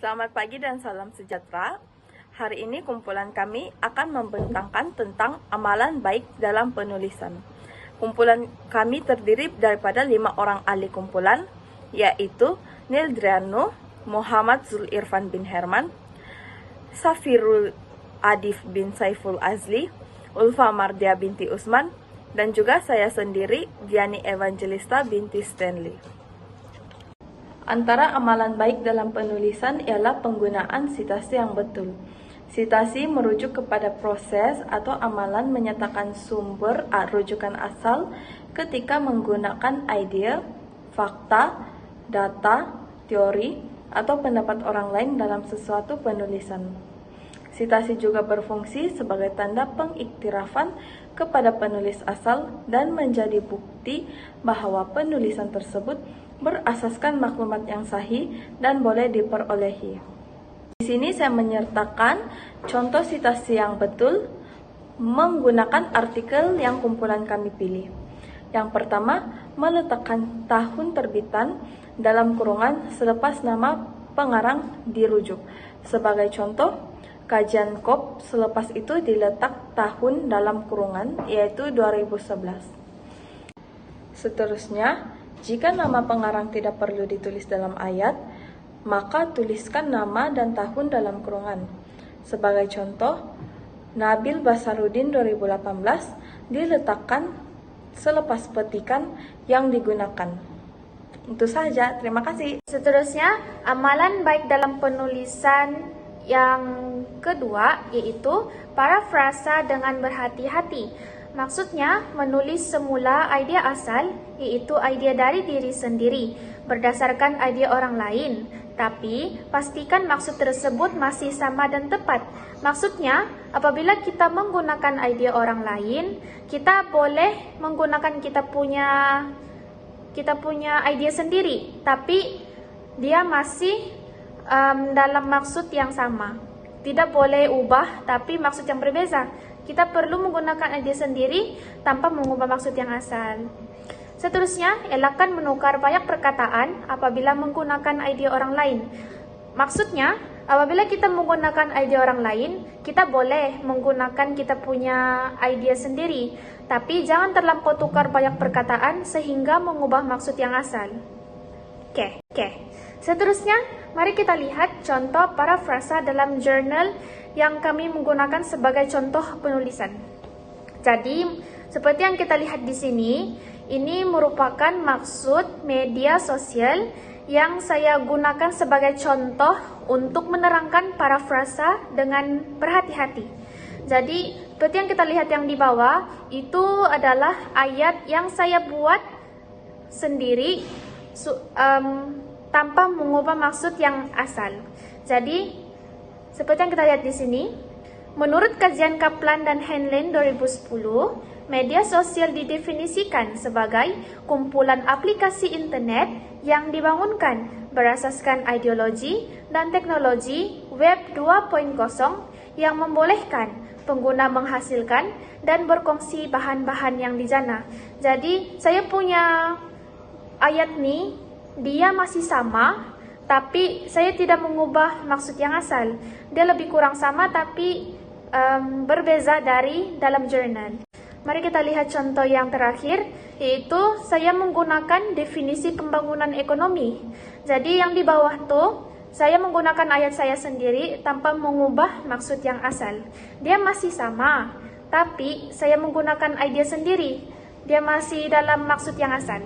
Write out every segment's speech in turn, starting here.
Selamat pagi dan salam sejahtera. Hari ini kumpulan kami akan membentangkan tentang amalan baik dalam penulisan. Kumpulan kami terdiri daripada 5 orang ahli kumpulan, yaitu Neil Driano, Muhammad Zulirfan bin Herman, Safirul Adif bin Saiful Azli, Ulfa Mardia binti Usman, dan juga saya sendiri, Diani Evangelista binti Stanley. Antara amalan baik dalam penulisan ialah penggunaan sitasi yang betul. Sitasi merujuk kepada proses atau amalan menyatakan sumber rujukan asal ketika menggunakan ide, fakta, data, teori, atau pendapat orang lain dalam sesuatu penulisan. Sitasi juga berfungsi sebagai tanda pengiktirafan kepada penulis asal dan menjadi bukti bahwa penulisan tersebut berasaskan maklumat yang sahih dan boleh diperolehi. Di sini saya menyertakan contoh sitasi yang betul menggunakan artikel yang kumpulan kami pilih. Yang pertama, meletakkan tahun terbitan dalam kurungan selepas nama pengarang dirujuk. Sebagai contoh, kajian KOP selepas itu diletak tahun dalam kurungan, yaitu 2011. Seterusnya, jika nama pengarang tidak perlu ditulis dalam ayat, maka tuliskan nama dan tahun dalam kurungan. Sebagai contoh, Nabil Basarudin 2018 diletakkan selepas petikan yang digunakan. Itu saja, terima kasih. Seterusnya, amalan baik dalam penulisan yang kedua yaitu parafrasa dengan berhati-hati. Maksudnya, menulis semula idea asal, yaitu idea dari diri sendiri, berdasarkan idea orang lain. Tapi, pastikan maksud tersebut masih sama dan tepat. Maksudnya, apabila kita menggunakan idea orang lain, kita boleh menggunakan kita punya idea sendiri, tapi dia masih dalam maksud yang sama. Tidak boleh ubah, tapi maksud yang berbeza. Kita perlu menggunakan ide sendiri tanpa mengubah maksud yang asal. Seterusnya, elakkan menukar banyak perkataan apabila menggunakan ide orang lain. Maksudnya, apabila kita menggunakan ide orang lain, kita boleh menggunakan kita punya ide sendiri. Tapi jangan terlampau tukar banyak perkataan sehingga mengubah maksud yang asal. Oke. Seterusnya, mari kita lihat contoh parafrasa dalam jurnal yang kami menggunakan sebagai contoh penulisan. Jadi, seperti yang kita lihat di sini, ini merupakan maksud media sosial yang saya gunakan sebagai contoh untuk menerangkan parafrasa dengan berhati-hati. Jadi, seperti yang kita lihat yang di bawah, itu adalah ayat yang saya buat sendiri tanpa mengubah maksud yang asal. Jadi, seperti yang kita lihat di sini, menurut kajian Kaplan dan Henlin 2010, media sosial didefinisikan sebagai kumpulan aplikasi internet yang dibangunkan berasaskan ideologi dan teknologi Web 2.0 yang membolehkan pengguna menghasilkan dan berkongsi bahan-bahan yang dijana. Jadi, saya punya ayat nih, dia masih sama, tapi saya tidak mengubah maksud yang asal. Dia lebih kurang sama tapi berbeza dari dalam jurnal. Mari kita lihat contoh yang terakhir, yaitu saya menggunakan definisi pembangunan ekonomi. Jadi yang di bawah tuh, saya menggunakan ayat saya sendiri tanpa mengubah maksud yang asal. Dia masih sama, tapi saya menggunakan ide sendiri. Dia masih dalam maksud yang asal.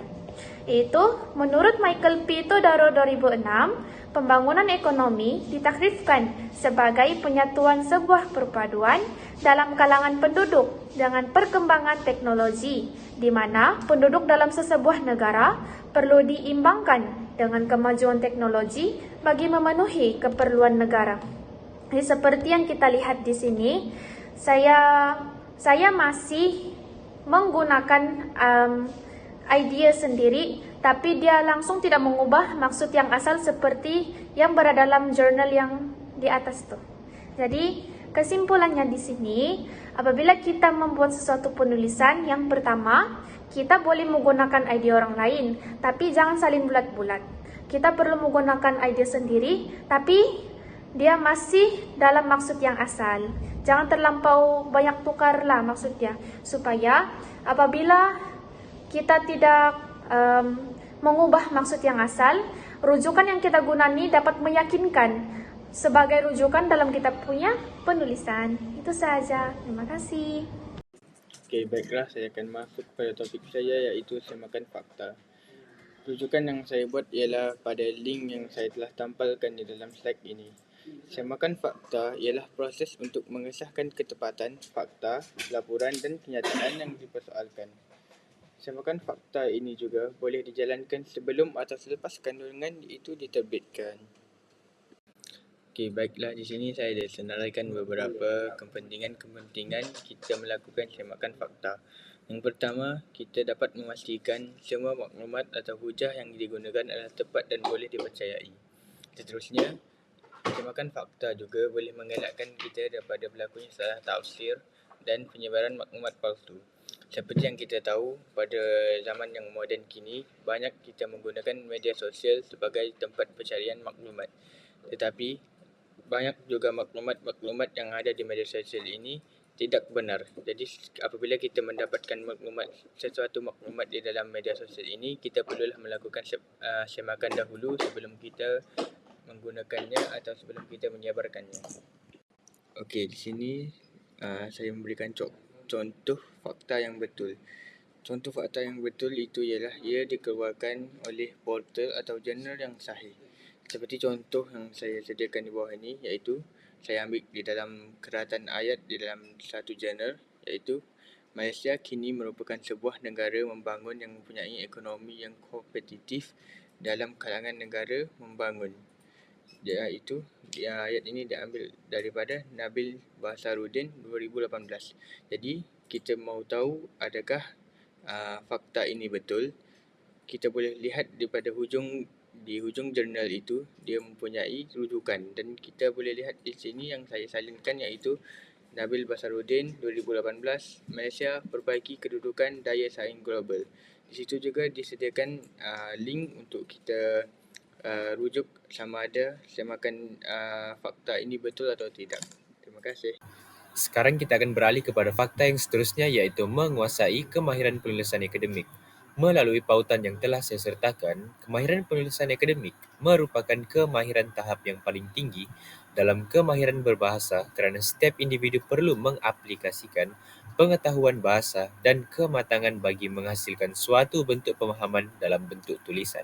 Itu menurut Michael P. Todaro 2006, pembangunan ekonomi ditakrifkan sebagai penyatuan sebuah perpaduan dalam kalangan penduduk dengan perkembangan teknologi, di mana penduduk dalam sesebuah negara perlu diimbangkan dengan kemajuan teknologi bagi memenuhi keperluan negara. Jadi seperti yang kita lihat di sini, saya masih menggunakan idea sendiri, tapi dia langsung tidak mengubah maksud yang asal seperti yang berada dalam jurnal yang di atas tuh. Jadi kesimpulannya di sini, apabila kita membuat sesuatu penulisan, yang pertama kita boleh menggunakan ide orang lain, tapi jangan salin bulat-bulat. kita perlu menggunakan idea sendiri, tapi dia masih dalam maksud yang asal. Jangan terlampau banyak tukar lah maksudnya, supaya apabila kita tidak mengubah maksud yang asal, rujukan yang kita guna ini dapat meyakinkan sebagai rujukan dalam kita punya penulisan. Itu saja. Terima kasih. Okey, baiklah, saya akan masuk pada topik saya, iaitu semakan fakta. Rujukan yang saya buat ialah pada link yang saya telah tampalkan di dalam slide ini. Semakan fakta ialah proses untuk mengesahkan ketepatan fakta, laporan dan kenyataan yang dipersoalkan. Semakan fakta ini juga boleh dijalankan sebelum atau selepas kandungan itu diterbitkan. Okey, baiklah, di sini saya dah senaraikan beberapa kepentingan kita melakukan semakan fakta. Yang pertama, kita dapat memastikan semua maklumat atau hujah yang digunakan adalah tepat dan boleh dipercayai. Seterusnya, semakan fakta juga boleh mengelakkan kita daripada berlakunya salah tafsir dan penyebaran maklumat palsu. Seperti yang kita tahu, pada zaman yang moden kini, banyak kita menggunakan media sosial sebagai tempat pencarian maklumat. Tetapi, banyak juga maklumat yang ada di media sosial ini tidak benar. Jadi, apabila kita mendapatkan sesuatu maklumat di dalam media sosial ini, kita perlulah melakukan semakan dahulu sebelum kita menggunakannya atau sebelum kita menyebarkannya. Okey, di sini saya memberikan contoh fakta yang betul. Contoh fakta yang betul itu ialah ia dikeluarkan oleh portal atau jurnal yang sahih. Seperti contoh yang saya sediakan di bawah ini, iaitu saya ambil di dalam keratan ayat di dalam satu jurnal, iaitu Malaysia kini merupakan sebuah negara membangun yang mempunyai ekonomi yang kompetitif dalam kalangan negara membangun. Iaitu ayat ini diambil daripada Nabil Basaruddin 2018. Jadi kita mahu tahu adakah fakta ini betul. Kita boleh lihat daripada di hujung jurnal itu dia mempunyai rujukan, dan kita boleh lihat di sini yang saya salinkan, iaitu Nabil Basaruddin 2018, Malaysia perbaiki kedudukan daya saing global. Di situ juga disediakan link untuk kita rujuk sama ada semakan fakta ini betul atau tidak. Terima kasih. Sekarang kita akan beralih kepada fakta yang seterusnya, iaitu menguasai kemahiran penulisan akademik. Melalui pautan yang telah saya sertakan, kemahiran penulisan akademik merupakan kemahiran tahap yang paling tinggi dalam kemahiran berbahasa kerana setiap individu perlu mengaplikasikan pengetahuan bahasa dan kematangan bagi menghasilkan suatu bentuk pemahaman dalam bentuk tulisan.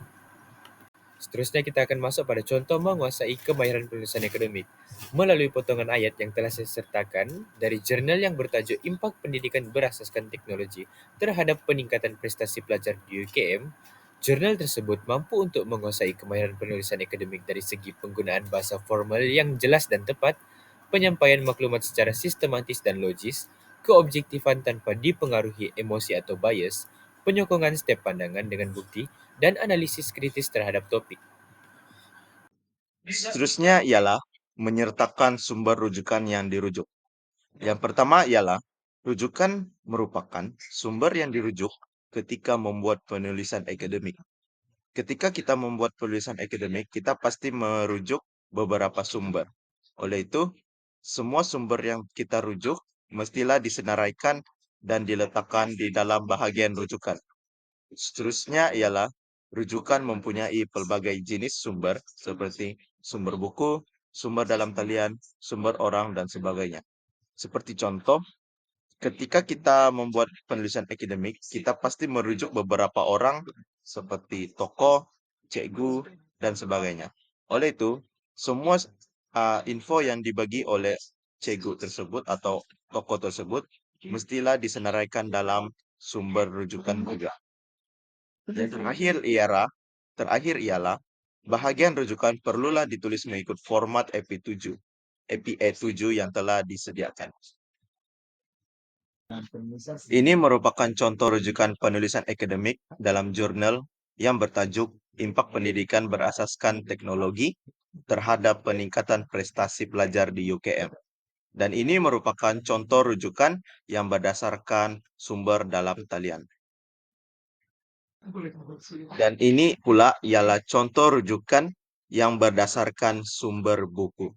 Seterusnya kita akan masuk pada contoh menguasai kemahiran penulisan akademik. Melalui potongan ayat yang telah saya sertakan dari jurnal yang bertajuk Impak Pendidikan Berasaskan Teknologi terhadap Peningkatan Prestasi Pelajar di UKM, jurnal tersebut mampu untuk menguasai kemahiran penulisan akademik dari segi penggunaan bahasa formal yang jelas dan tepat, penyampaian maklumat secara sistematis dan logis, keobjektifan tanpa dipengaruhi emosi atau bias, penyokongan setiap pandangan dengan bukti, dan analisis kritis terhadap topik. Seterusnya ialah menyertakan sumber rujukan yang dirujuk. Yang pertama ialah rujukan merupakan sumber yang dirujuk ketika membuat penulisan akademik. Ketika kita membuat penulisan akademik, kita pasti merujuk beberapa sumber. Oleh itu, semua sumber yang kita rujuk mestilah disenaraikan dan diletakkan di dalam bahagian rujukan. Seterusnya ialah rujukan mempunyai pelbagai jenis sumber seperti sumber buku, sumber dalam talian, sumber orang dan sebagainya. Seperti contoh, ketika kita membuat penulisan akademik, kita pasti merujuk beberapa orang seperti tokoh, cikgu dan sebagainya. Oleh itu, semua info yang dibagi oleh cikgu tersebut atau tokoh tersebut mestilah disenaraikan dalam sumber rujukan juga. Yang terakhir ialah bahagian rujukan perlulah ditulis mengikut format APA7 yang telah disediakan. Ini merupakan contoh rujukan penulisan akademik dalam jurnal yang bertajuk Impak Pendidikan Berasaskan Teknologi terhadap Peningkatan Prestasi Pelajar di UKM. Dan ini merupakan contoh rujukan yang berdasarkan sumber dalam talian. Dan ini pula ialah contoh rujukan yang berdasarkan sumber buku.